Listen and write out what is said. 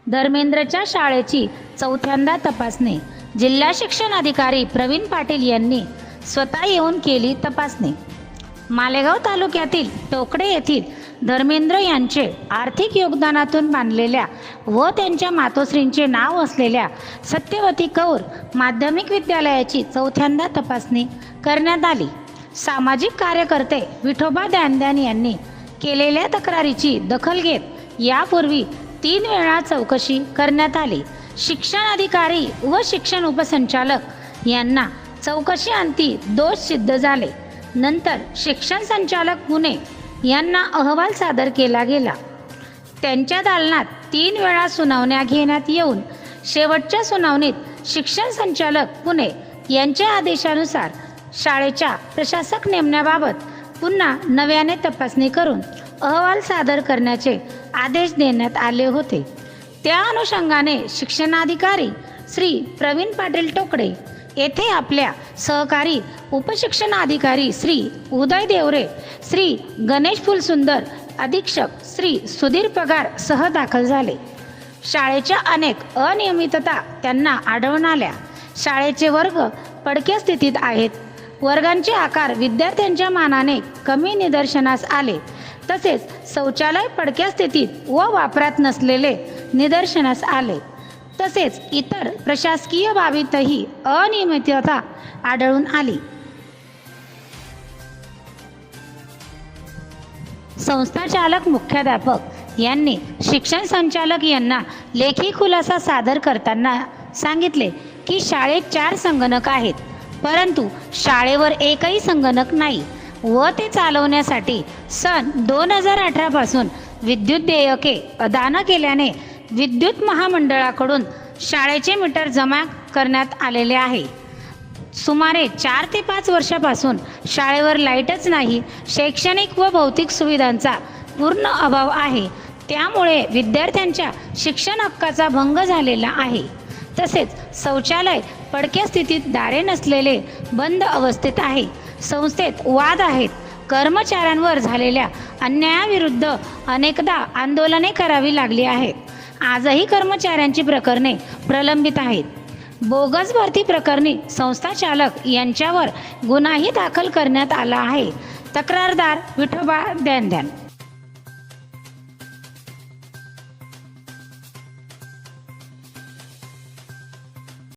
धर्मेंद्रच्या शाळेची चौथ्यांदा तपासणी. जिल्हा शिक्षण अधिकारी प्रवीण पाटील यांनी स्वतः येऊन केली तपासणी. मालेगाव तालुक्यातील टोकडे येथील धर्मेंद्र यांचे आर्थिक योगदानातून बांधलेल्या व त्यांच्या मातोश्रींचे नाव असलेल्या सत्यवती कौर माध्यमिक विद्यालयाची चौथ्यांदा तपासणी करण्यात आली. सामाजिक कार्यकर्ते विठोबा द्यानद्यान यांनी केलेल्या तक्रारीची दखल घेत यापूर्वी 3 वेळा चौकशी करण्यात आली. शिक्षण अधिकारी व शिक्षण उपसंचालक यांना चौकशी अंती दोष सिद्ध झाले. नंतर शिक्षण संचालक पुणे यांना अहवाल सादर केला गेला. त्यांच्या दालनात 3 वेळा सुनावण्या घेण्यात येऊन शेवटच्या सुनावणीत शिक्षण संचालक पुणे यांच्या आदेशानुसार शाळेच्या प्रशासक नेमण्याबाबत पुन्हा नव्याने तपासणी करून अहवाल सादर करण्याचे आदेश देण्यात आले होते. त्या अनुषंगाने शिक्षणाधिकारी श्री प्रवीण पाटील टोकडे येथे आपल्या सहकारी उपशिक्षणाधिकारी श्री उदय देवरे, श्री गणेश फुलसुंदर, अधीक्षक श्री सुधीर पगार सह दाखल झाले. शाळेच्या अनेक अनियमितता त्यांना आढळून आल्या. शाळेचे वर्ग पडक्या स्थितीत आहेत. वर्गांचे आकार विद्यार्थ्यांच्या मानाने कमी निदर्शनास आले. तसेच शौचालय पडक्या स्थितीत व वापरात नसलेले निदर्शनास आले. तसेच इतर प्रशासकीय बाबीतही अनियमितता आढळून आली. संस्थाचालक मुख्याध्यापक यांनी शिक्षण संचालक यांना लेखी खुलासा सादर करताना सांगितले की शाळेत 4 संगणक आहेत, परंतु शाळेवर एकही संगणक नाही व ते चालवण्यासाठी सन 2018 पासून विद्युत देयके अदा न केल्याने विद्युत महामंडळाकडून शाळेचे मीटर जमा करण्यात आलेले आहे. सुमारे 4 ते 5 वर्षापासून शाळेवर लाईटच नाही. शैक्षणिक व भौतिक सुविधांचा पूर्ण अभाव आहे. त्यामुळे विद्यार्थ्यांच्या शिक्षण हक्काचा भंग झालेला आहे. तसेच शौचालय पडक्या स्थितीत, दारे नसलेले बंद अवस्थेत आहे. संस्थेत वाद आहेत. कर्मचाऱ्यांवर झालेल्या अन्यायाविरुद्ध अनेकदा आंदोलने करावी लागली आहेत. आजही कर्मचाऱ्यांची प्रकरणे प्रलंबित आहेत. बोगस भरती प्रकरणी संस्थाचालक यांच्यावर गुन्हाही दाखल करण्यात आला आहे. तक्रारदार विठोबा द्यानद्यान.